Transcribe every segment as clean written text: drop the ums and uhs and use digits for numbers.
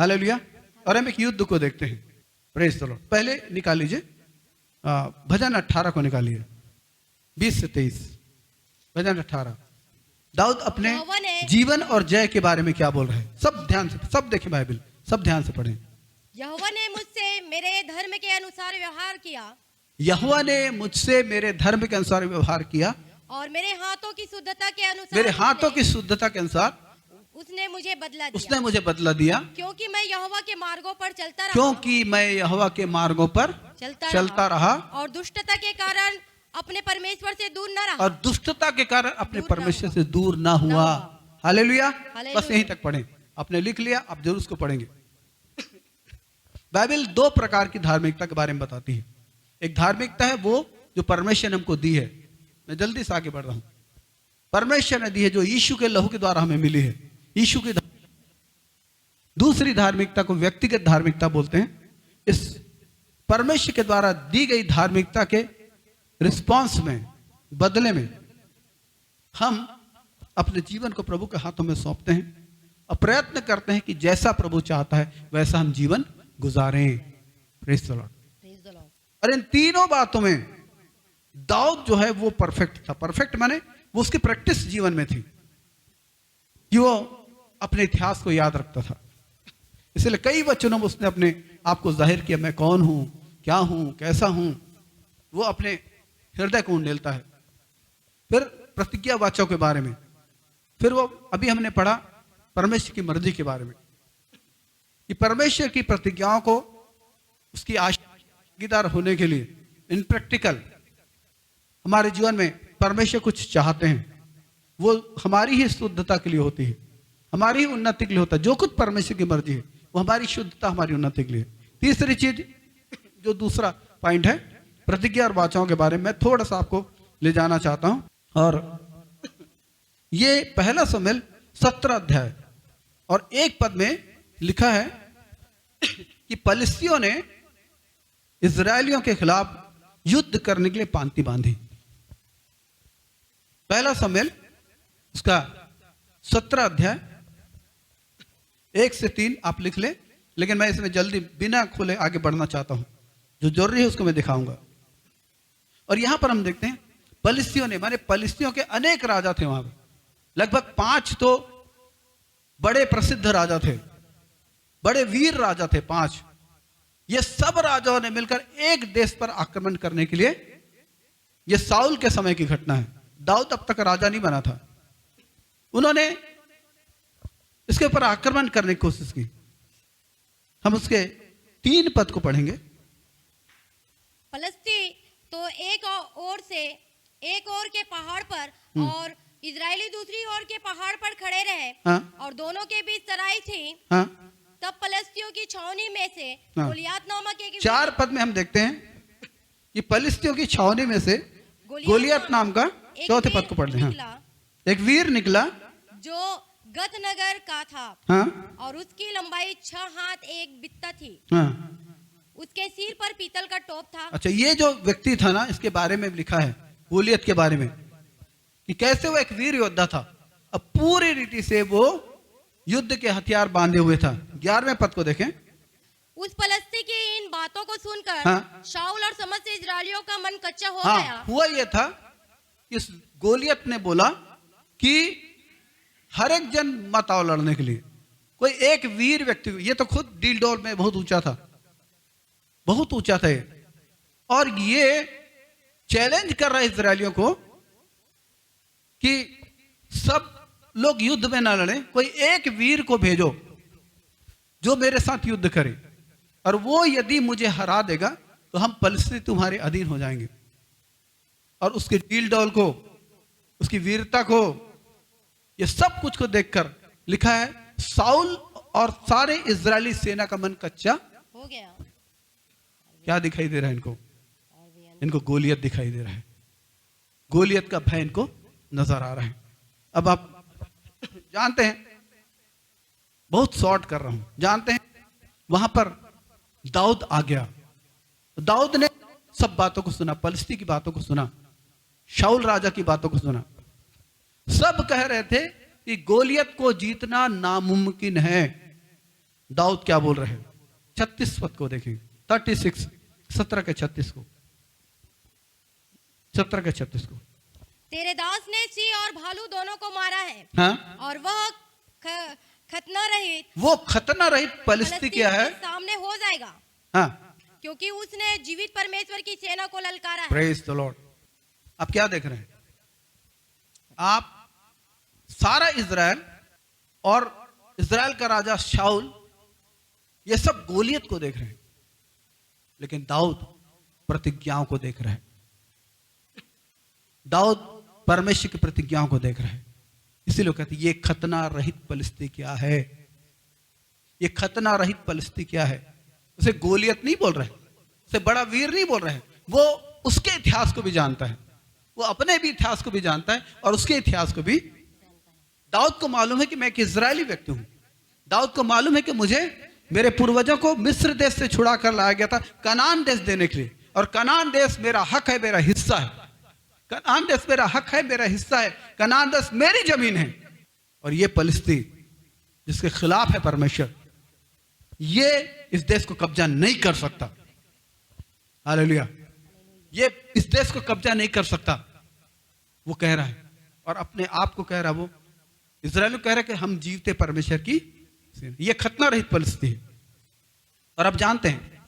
Hallelujah. और हम एक युद्ध को देखते हैं। Praise the Lord. पहले निकाल लीजिए भजन 18 को निकालिए, 20 से 23। भजन 18। दाऊद अपने जीवन और जय के बारे में क्या बोल रहे हैं, सब ध्यान से, सब देखें बाइबल, सब ध्यान से पढ़ें। यहोवा ने मुझसे मेरे धर्म के अनुसार व्यवहार किया, यहोवा ने मुझसे मेरे धर्म के अनुसार व्यवहार किया, और मेरे हाथों की शुद्धता के अनुसार, मेरे हाथों की शुद्धता के अनुसार उसने मुझे बदला दिया। उसने मुझे बदला दिया, क्योंकि मैं यहोवा के मार्गों पर चलता रहा, क्योंकि मैं यहोवा के मार्गों पर चलता रहा, और दुष्टता के कारण अपने परमेश्वर से दूर न रहा, और दुष्टता के कारण अपने परमेश्वर से दूर ना हुआ। हालेलुया। बस यहीं तक पढ़ें, आपने लिख लिया, आप जरूर उसको पढ़ेंगे। बाइबल दो प्रकार की धार्मिकता के बारे में बताती है। एक धार्मिकता है वो जो परमेश्वर ने हमको दी है, मैं जल्दी से आगे बढ़ रहा हूं। परमेश्वर ने दी है जो यीशु के लहू के द्वारा हमें मिली है, यीशु की। दूसरी धार्मिकता को व्यक्तिगत धार्मिकता बोलते हैं। इस परमेश्वर के द्वारा दी गई धार्मिकता के रिस्पांस में, बदले में हम अपने जीवन को प्रभु के हाथों में सौंपते हैं और प्रयत्न करते हैं कि जैसा प्रभु चाहता है वैसा हम जीवन गुजारें। Praise the Lord. और इन तीनों बातों में दाऊद जो है वो परफेक्ट था। परफेक्ट माने वो उसकी प्रैक्टिस जीवन में थी कि वो अपने इतिहास को याद रखता था। इसलिए कई वचनों में उसने अपने आप को जाहिर किया, मैं कौन हूं, क्या हूं, कैसा हूं, वो अपने हृदय को उंडेलता है। फिर प्रतिज्ञा वाचों के बारे में, फिर वो अभी हमने पढ़ा परमेश्वर की मर्जी के बारे में कि परमेश्वर की प्रतिज्ञाओं को उसकी आशीर्वाद होने के लिए इन प्रैक्टिकल हमारे जीवन में परमेश्वर कुछ चाहते हैं, वो हमारी ही शुद्धता के लिए होती है, हमारी ही उन्नति के लिए होता है। जो कुछ परमेश्वर की मर्जी है वो हमारी शुद्धता, हमारी उन्नति के लिए। तीसरी चीज जो दूसरा पॉइंट है प्रतिज्ञा और वाचाओं के बारे में, मैं थोड़ा सा आपको ले जाना चाहता हूं। और ये पहला शमूएल 17 अध्याय और 1 पद में लिखा है कि पलिश्तियों ने इजरायलियों के खिलाफ युद्ध करने के लिए पांति बांधी। पहला शमूएल उसका 17 अध्याय 1 से 3 आप लिख ले, लेकिन मैं इसमें जल्दी बिना खोले आगे बढ़ना चाहता हूं। जो जरूरी है उसको मैं दिखाऊंगा। और यहां पर हम देखते हैं पलिश्तियों ने, माने पलिश्तियों के अनेक राजा थे वहां पर, लगभग 5 तो बड़े प्रसिद्ध राजा थे, बड़े वीर राजा थे 5। ये सब राजाओं ने मिलकर एक देश पर आक्रमण करने के लिए, यह साउल के समय की घटना है, दाऊद अब तक राजा नहीं बना था, उन्होंने इसके ऊपर आक्रमण करने की कोशिश की। हम उसके 3 पद को पढ़ेंगे। पलिश्ती तो एक और के पहाड़ पर और इजरायली दूसरी ओर के पहाड़ पर खड़े रहे, और दोनों के बीच तराई थी। तब पलिश्तियों की छावनी में से गोलियत नामक एक 4 पद में हम देखते हैं कि पलिश्तियों की छावनी में से गोलियत नाम का, चौथे पद को पढ़ लें, एक वीर निकला जो गत नगर का था, और उसकी लंबाई 6 हाथ 1 बित्ता थी। उसके सिर पर पीतल का टोप था। अच्छा, ये जो व्यक्ति था ना, इसके बारे में लिखा है गोलियत के बारे में कि कैसे वो एक वीर योद्धा था। अब पूरी रीति से वो युद्ध के हथियार बांधे हुए था। 11वें पद को देखें। उस पलिश्ती की इन बातों को सुनकर शाऊल और समस्त इजरायलियों का मन कच्चा हो गया। हुआ ये था, इस गोलियत ने बोला कि हर एक जन मत आओ लड़ने के लिए, कोई एक वीर व्यक्ति, ये तो खुद डील डोल में बहुत ऊंचा था, बहुत ऊंचा था ये, और ये चैलेंज कर रहा है इजरायलियों को कि सब लोग युद्ध में ना लड़े, कोई एक वीर को भेजो जो मेरे साथ युद्ध करे, और वो यदि मुझे हरा देगा तो हम पलिश्ती तुम्हारे अधीन हो जाएंगे। और उसके डील डोल को, उसकी वीरता को, ये सब कुछ को देखकर लिखा है साउल और सारे इजरायली सेना का मन कच्चा हो गया। क्या दिखाई दे रहा है इनको? इनको गोलियत दिखाई दे रहा है, गोलियत का भय इनको नजर आ रहा है। अब आप जानते हैं, बहुत शॉर्ट कर रहा हूं, जानते हैं वहां पर दाऊद आ गया। दाऊद ने सब बातों को सुना, पलिश्ती की बातों को सुना, शाऊल राजा की बातों को सुना। सब कह रहे थे कि गोलियत को जीतना नामुमकिन है, दाऊद क्या बोल रहे हैं? 36 पद को देखेंगे, 36, 17 के 36 को, 17 के 36 को। तेरे दास ने सिंह और भालू दोनों को मारा है, हाँ, और वह खतना रहित, वो खतना रहित पलिश्ती क्या है? सामने हो जाएगा, हाँ, क्योंकि उसने जीवित परमेश्वर की सेना को ललकारा है। Praise the Lord. आप क्या देख रहे हैं? आप सारा इज़राइल और इज़राइल का राजा शाऊल, ये सब गोलियत को देख रहे हैं, लेकिन दाऊद प्रतिज्ञाओं को देख रहे हैं। दाऊद परमेश्वर की प्रतिज्ञाओं को देख रहे हैं। इसीलिए कहते हैं ये खतना रहित पलिश्ती क्या है? ये खतना रहित पलिश्ती क्या है? उसे गोलियत नहीं बोल रहे, उसे बड़ा वीर नहीं बोल रहे हैं। वो उसके इतिहास को भी जानता है, वो अपने भी इतिहास को भी जानता है और उसके इतिहास को भी। दाऊद को मालूम है कि मैं एक इजरायली व्यक्ति हूं। दाऊद को मालूम है कि मुझे मेरे पूर्वजों को मिस्र देश से छुड़ा कर लाया गया था कनान देश देने के लिए, और कनान देश मेरा हक है, मेरा हिस्सा है। कनान देश मेरा हक है, मेरा हिस्सा है। कनान देश मेरी जमीन है। और ये पलिश्ती जिसके खिलाफ है परमेश्वर, ये इस देश को कब्जा नहीं कर सकता। हालेलुया। ये इस देश को कब्जा नहीं कर सकता, वो कह रहा है। और अपने आप को कह रहा, वो इजराइल कह रहा है कि हम जीवते परमेश्वर की सेना। ये खतना रहित पलिश्ती है। और अब जानते हैं,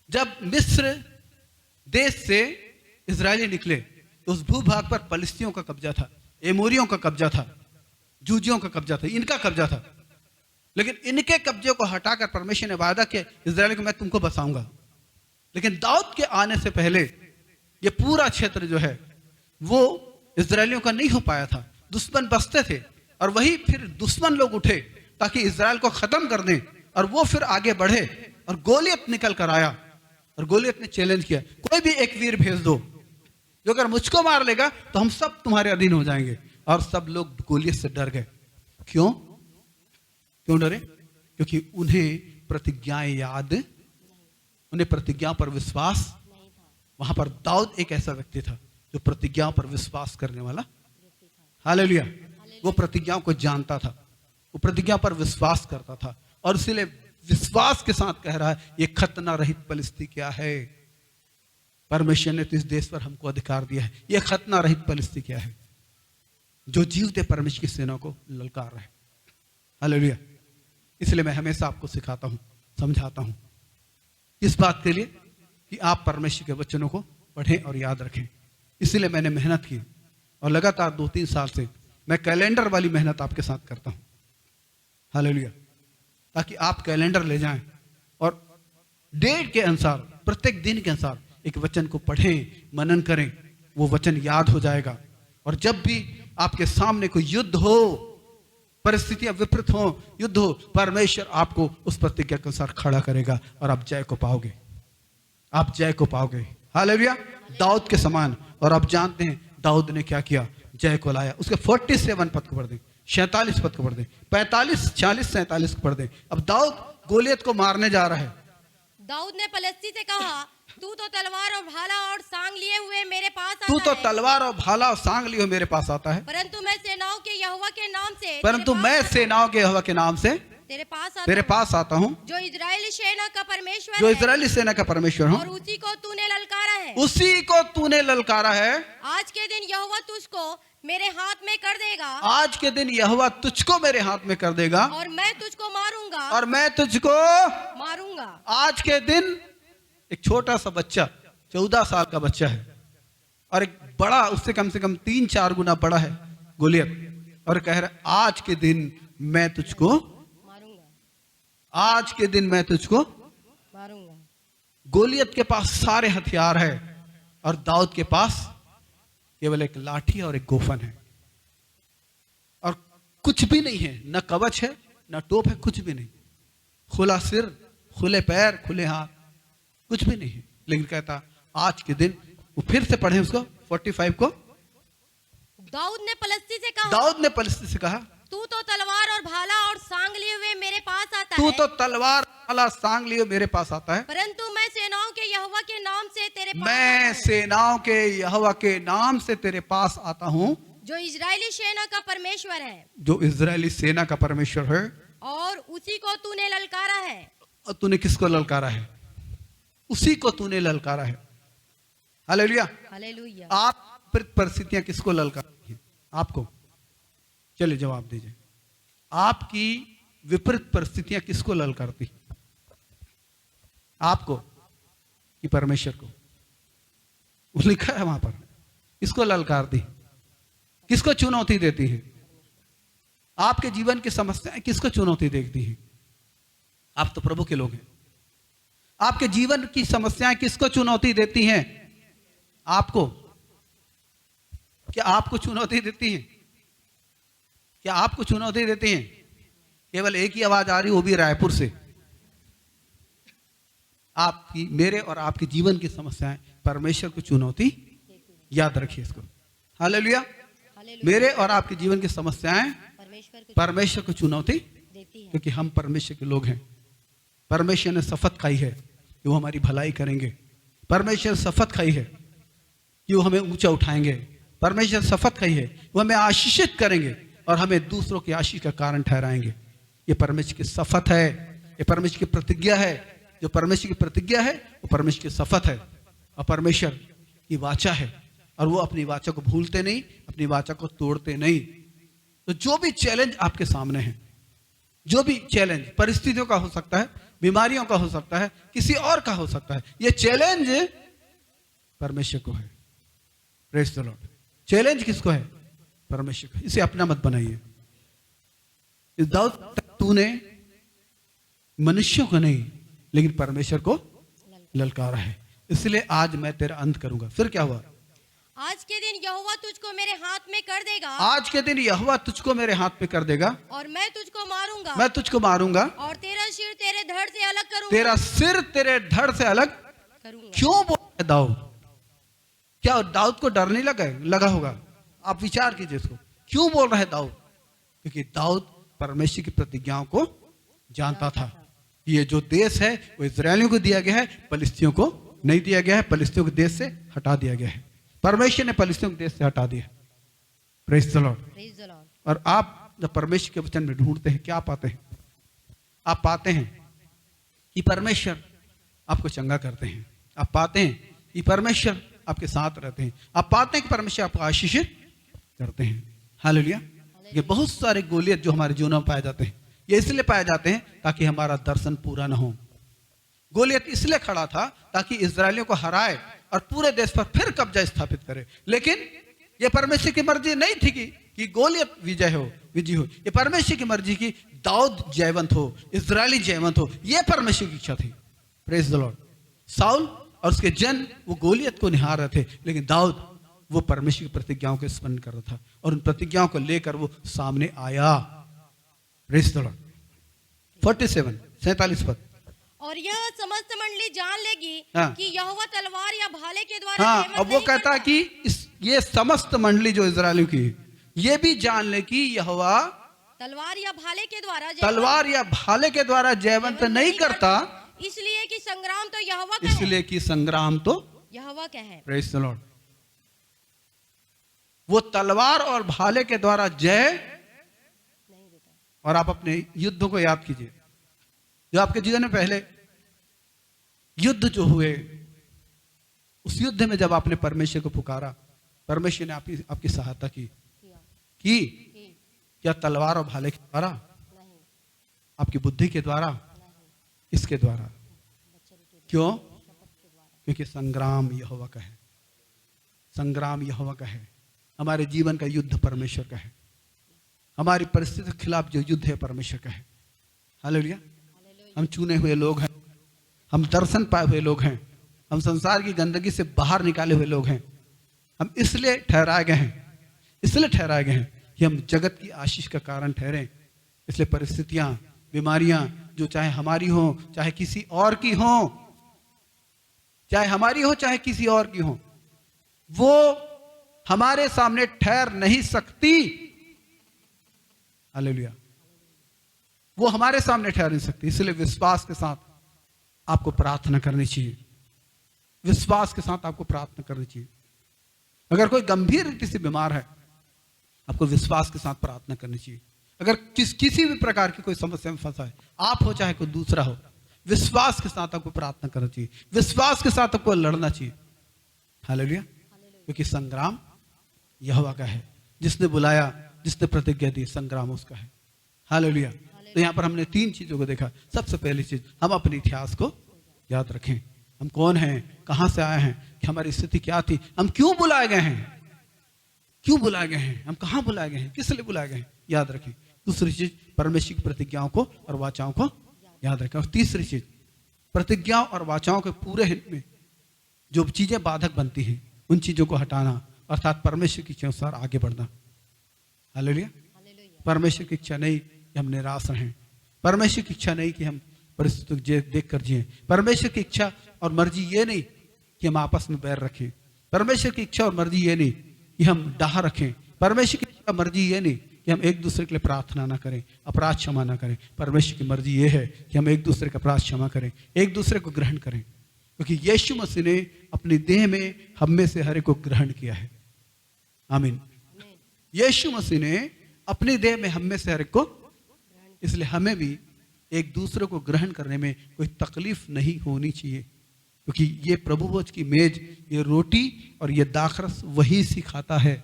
जब मिस्र देश से इजरायली निकले तो उस भूभाग पर पलिश्तियों का कब्जा था, एमोरियों का कब्जा था, जूजियों का कब्जा था, इनका कब्जा था। लेकिन इनके कब्जे को हटाकर परमेश्वर ने वादा किया इजराइल को मैं तुमको बसाऊंगा। लेकिन दाऊद के आने से पहले ये पूरा क्षेत्र जो है वो इजरायलियों का नहीं हो पाया था। दुश्मन बसते थे और वही फिर दुश्मन लोग उठे ताकि इजराइल को खत्म कर दें, और वो फिर आगे बढ़े। और गोलियत निकल कर आया और गोलियत ने चैलेंज किया, कोई भी एक वीर भेज दो जो अगर मुझको मार लेगा तो हम सब तुम्हारे अधीन हो जाएंगे। और सब लोग गोलियत से डर गए। क्यों क्यों डरे? क्योंकि उन्हें प्रतिज्ञाएं याद, उन्हें प्रतिज्ञाओं पर विश्वास। वहां पर दाऊद एक ऐसा व्यक्ति था जो प्रतिज्ञाओं पर विश्वास करने वाला। हालेलुया। वो प्रतिज्ञाओं को जानता था, वो प्रतिज्ञा पर विश्वास करता था, और इसीलिए विश्वास के साथ कह रहा है ये खतना रहित पलिश्ती क्या है? परमेश्वर ने तो इस देश पर हमको अधिकार दिया है। ये खतना रहित पलिश्ती क्या है जो जीवते परमेश्वर की सेना को ललकार रहा है? हालेलुया। इसलिए मैं हमेशा आपको सिखाता हूं, समझाता हूं इस बात के लिए कि आप परमेश्वर के वचनों को पढ़ें और याद रखें। इसलिए मैंने मेहनत की और लगातार 2-3 साल से मैं कैलेंडर वाली मेहनत आपके साथ करता हूं। हालेलुया। ताकि आप कैलेंडर ले जाएं और डेट के अनुसार, प्रत्येक दिन के अनुसार एक वचन को पढ़ें, मनन करें, वो वचन याद हो जाएगा। और जब भी आपके सामने कोई युद्ध हो, परिस्थितियां विपरीत हो, युद्ध हो, परमेश्वर आपको उस प्रतिज्ञा के अनुसार खड़ा करेगा और आप जय को पाओगे। आप जय को पाओगे। हालेलुया। दाऊद के समान। और आप जानते हैं दाऊद ने क्या किया? जय को लाया। उसके 47 पद को पढ़ दें, 46 पद को पढ़ दें, 45, 46, 47 को पढ़ दें। अब दाऊद गोलियत को मारने जा रहा है। दाऊद ने पलिश्ती से कहा, तू तो तलवार और भाला और सांग लिए हुए मेरे पास आता तू तो है। तलवार और भाला और सांग लिए मेरे पास आता है, परंतु मैं सेनाओं के यहोवा के नाम से परंतु मैं सेनाओं के यहोवा के नाम से तेरे पास आता हूँ, जो इजरायली सेना का परमेश्वर जो है, इजरायली सेना का परमेश्वर हूँ, और उसी को तूने ललकारा है। उसी को तूने ललकारा है। आज के दिन यहोवा तुझको मेरे हाथ में कर देगा, आज के दिन यहोवा तुझको मेरे हाथ में कर देगा, और मैं तुझको मारूंगा, और मैं तुझको मारूंगा। आज के दिन एक छोटा सा बच्चा, 14 साल का बच्चा है, और एक बड़ा, उससे कम से कम 3-4 गुना बड़ा है गोलियत, और कह रहा आज के दिन मैं तुझको मारूंगा, आज के दिन मैं तुझको मारूंगा। गोलियत के पास सारे हथियार है और दाऊद के पास केवल एक लाठी और एक गोफन है, और कुछ भी नहीं है, न कवच है न टोप है, कुछ भी नहीं, खुला सिर, खुले पैर, खुले हाथ, कुछ भी नहीं है। लेकिन कहता आज के दिन, वो फिर से पढ़े उसको 45 को। दाऊद ने पलिश्ती से कहा, दाऊद ने पलिश्ती से कहा, तू तो तलवार और भाला और सांग लिए हुए मेरे पास आता तू है, तो तलवार भाला सांग लिए मेरे पास आता है, परंतु मैं सेनाओं के यहोवा के नाम से तेरे पास मैं आता हूं, सेनाओं के यहोवा के नाम से तेरे पास आता हूं, जो इजरायली सेना का परमेश्वर है। जो इजरायली सेना का परमेश्वर है। और उसी को तूने ललकारा है। और तूने किसको ललकारा है? उसी को तूने ललकारा है। हालेलुया। हालेलुया। आप परिस्थितियां किसको ललकारती हैं? आपको। चलिए जवाब दीजिए। आपकी विपरीत परिस्थितियां किसको ललकारती? आपको कि परमेश्वर को? वो लिखा है वहां पर। किसको ललकारती? किसको चुनौती देती है? आपके जीवन की समस्याएं किसको चुनौती देती है? आप तो प्रभु के लोग हैं। आपके जीवन की समस्याएं किसको चुनौती देती हैं? आपको। क्या आपको चुनौती देती हैं? क्या आपको चुनौती देती हैं? केवल एक ही आवाज आ रही, वो भी रायपुर से। आपकी, मेरे और आपके जीवन की समस्याएं परमेश्वर को चुनौती, याद रखिए इसको। हालेलुया। मेरे और आपके जीवन की समस्याएं परमेश्वर को चुनौती देती है, क्योंकि हम परमेश्वर के लोग हैं। परमेश्वर ने शपथ खाई है कि वो हमारी भलाई करेंगे। परमेश्वर शपथ खाई है कि वो हमें ऊंचा उठाएंगे। परमेश्वर शपथ खाई है वो हमें आशीषित करेंगे और हमें दूसरों की आशीष का कारण ठहराएंगे। ये परमेश्वर की शपथ है, ये परमेश्वर की प्रतिज्ञा है। जो परमेश्वर की प्रतिज्ञा है वो परमेश्वर की शपथ है और परमेश्वर की वाचा है, और वो अपनी वाचा को भूलते नहीं, अपनी वाचा को तोड़ते नहीं। तो जो भी चैलेंज आपके सामने है, जो भी चैलेंज परिस्थितियों का हो सकता है, बीमारियों का हो सकता है, किसी और का हो सकता है, ये चैलेंज परमेश्वर को है। Praise the Lord. चैलेंज किसको है? परमेश्वर को। इसे अपना मत बनाइए। इस दाऊद, तूने मनुष्यों को नहीं लेकिन परमेश्वर को ललकारा है, इसलिए आज मैं तेरा अंत करूंगा। फिर क्या हुआ? आज के दिन यहोवा तुझको मेरे हाथ में कर देगा। आज के दिन यहोवा तुझको मेरे हाथ में कर देगा और मैं तुझको मारूंगा। मैं तुझको मारूंगा और तेरा सिर तेरे धड़ से अलग करूंगा। तेरा सिर तेरे धड़ से अलग करूंगा। क्यों बोल रहा है दाऊद? क्या दाऊद को डर नहीं लगा होगा? आप विचार कीजिए इसको। क्यों बोल रहा है दाऊद? क्योंकि दाऊद परमेश्वर की प्रतिज्ञाओं को जानता था। ये जो देश है वो इजरायलियों को दिया गया है, फलिस्तियों को नहीं दिया गया है। फलिस्तियों के देश से हटा दिया गया है। परमेश्वर ने फलिस्तियों के देश से हटा दिया। Praise the Lord. और आप जब परमेश्वर के वचन में ढूंढते हैं, क्या पाते हैं? आप पाते हैं कि परमेश्वर आपको चंगा करते हैं। आप पाते हैं कि परमेश्वर आपके साथ रहते हैं। आप पाते हैं कि परमेश्वर आपको आशीषित करते हैं। हालेलुया। ये बहुत सारे गोलियत जो हमारे जीवन में पाए जाते हैं, ये इसलिए पाए जाते हैं ताकि हमारा दर्शन पूरा ना हो। गोलियत इसलिए खड़ा था ताकि इजरायलियों को हराए और पूरे देश पर फिर कब्जा स्थापित करे। लेकिन यह परमेश्वर की मर्जी नहीं थी कि गोलियत विजय हो। ये परमेश्वर की मर्जी की दाऊद जयवंत हो, इजरायली जयवंत हो। यह परमेश्वर की इच्छा थी। Praise the Lord. साउल और उसके जन वो गोलियत को निहार रहे थे, लेकिन दाऊद वो परमेश्वर की प्रतिज्ञाओं को स्मरण कर रहा था और उन प्रतिज्ञाओं को लेकर वो सामने आया। Praise the Lord. 47 पद। और यह समस्त मंडली जान लेगी हाँ। कि यहोवा तलवार या भाले के द्वारा हाँ, जयवंत अब वो नहीं कहता है करता। कि ये समस्त मंडली जो इजरायलियों की, ये भी जान ले कि यहोवा तलवार या भाले के द्वारा तलवार या भाले के द्वारा जयवंत नहीं करता, इसलिए कि संग्राम तो यहोवा का है। इसलिए कि संग्राम तो यहोवा का है। Praise the Lord. वो तलवार और भाले के द्वारा जय नहीं देता। और आप अपने युद्धों को याद कीजिए जो आपके जीवन में पहले युद्ध जो हुए, उस युद्ध में जब आपने परमेश्वर को पुकारा, परमेश्वर ने आपकी सहायता की क्या तलवार और भाले के द्वारा? नहीं। आपकी बुद्धि के द्वारा? इसके द्वारा। क्यों? क्योंकि संग्राम यहोवा का है। संग्राम यहोवा का है। हमारे जीवन का युद्ध परमेश्वर का है। हमारी परिस्थिति के खिलाफ जो युद्ध है परमेश्वर का है। हालेलुया। हम चुने हुए लोग हैं, हम दर्शन पाए हुए लोग हैं, हम संसार की गंदगी से बाहर निकाले हुए लोग हैं। हम इसलिए ठहराए गए हैं कि हम जगत की आशीष का कारण ठहरें। इसलिए परिस्थितियां, बीमारियां जो चाहे हमारी हो चाहे किसी और की हो, चाहे हमारी हो चाहे किसी और की हो, वो हमारे सामने ठहर नहीं सकती। हालेलुया। वो हमारे सामने ठहर नहीं सकती। इसलिए विश्वास के साथ आपको प्रार्थना करनी चाहिए। विश्वास के साथ आपको प्रार्थना करनी चाहिए। अगर कोई गंभीर रीति से बीमार है, आपको विश्वास के साथ प्रार्थना करनी चाहिए। अगर किसी भी प्रकार की कोई समस्या में फंसा है, आप हो चाहे कोई दूसरा हो, विश्वास के साथ आपको प्रार्थना करना चाहिए, विश्वास के साथ आपको लड़ना चाहिए। हालेलुया। क्योंकि संग्राम यहोवा का है, जिसने बुलाया, जिसने प्रतिज्ञा दी, संग्राम उसका है। हालेलुया। तो यहाँ पर हमने 3 चीजों को देखा। सबसे पहली चीज, हम अपने इतिहास को याद रखें। हम कौन हैं, कहां से आए हैं, कि हमारी स्थिति क्या थी, हम क्यों बुलाए गए हैं, क्यों बुलाए गए हैं, हम कहां बुलाए गए हैं, किस लिए बुलाए गए हैं, याद रखें। दूसरी चीज, परमेश्वर की प्रतिज्ञाओं को और वाचाओं को याद रखें। और तीसरी चीज, प्रतिज्ञाओं और वाचाओं के पूरे हित में जो चीजें बाधक बनती हैं, उन चीजों को हटाना, अर्थात परमेश्वर की इच्छा अनुसार आगे बढ़ना। हालेलुया। परमेश्वर की इच्छा नहीं कि हम निराश रहें, परमेश्वर की इच्छा नहीं कि हम परिस्थितियों को देख कर जिए, परमेश्वर की इच्छा और मर्जी ये नहीं कि हम आपस में बैर रखें, परमेश्वर की इच्छा और मर्जी ये नहीं कि हम डाह रखें, परमेश्वर की इच्छा मर्जी ये नहीं कि हम एक दूसरे के लिए प्रार्थना ना करें, अपराध क्षमा ना करें। परमेश्वर की मर्जी ये है कि हम एक दूसरे का अपराध क्षमा करें, एक दूसरे को ग्रहण करें, क्योंकि यीशु मसीह ने अपनी देह में हम में से हर एक को ग्रहण किया है। आमीन। यीशु मसीह ने अपनी देह में हम में से हर एक को, इसलिए हमें भी एक दूसरे को ग्रहण करने में कोई तकलीफ नहीं होनी चाहिए, क्योंकि ये प्रभु भोज की मेज, ये रोटी और ये दाखरस वही सिखाता है।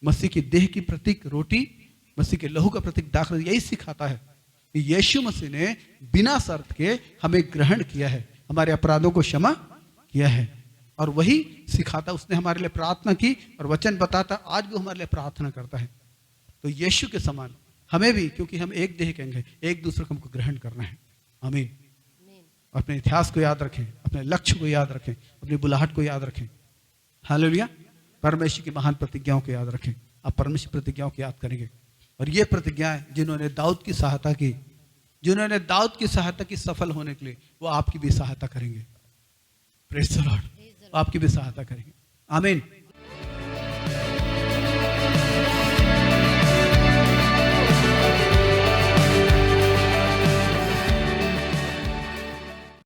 मसीह की देह की प्रतीक रोटी, मसीह के लहू का प्रतीक दाखरस यही सिखाता है कि यीशु मसीह ने बिना शर्त के हमें ग्रहण किया है, हमारे अपराधों को क्षमा किया है, और वही सिखाता। उसने हमारे लिए प्रार्थना की और वचन बताता, आज भी हमारे लिए प्रार्थना करता है। तो यीशु के समान हमें भी, क्योंकि हम एक देह के अंग हैं, एक दूसरे को हमको ग्रहण करना है। आमीन। अपने इतिहास को याद रखें, अपने लक्ष्य को याद रखें, अपनी बुलाहट को याद रखें। हालेलुया। परमेश्वर की महान प्रतिज्ञाओं को याद रखें। आप परमेश्वर प्रतिज्ञाओं को याद करेंगे, और ये प्रतिज्ञाएं जिन्होंने दाऊद की सहायता की, जिन्होंने दाऊद की सहायता की सफल होने के लिए, वो आपकी भी सहायता करेंगे। Praise the Lord. आपकी भी सहायता करेंगे। आमीन।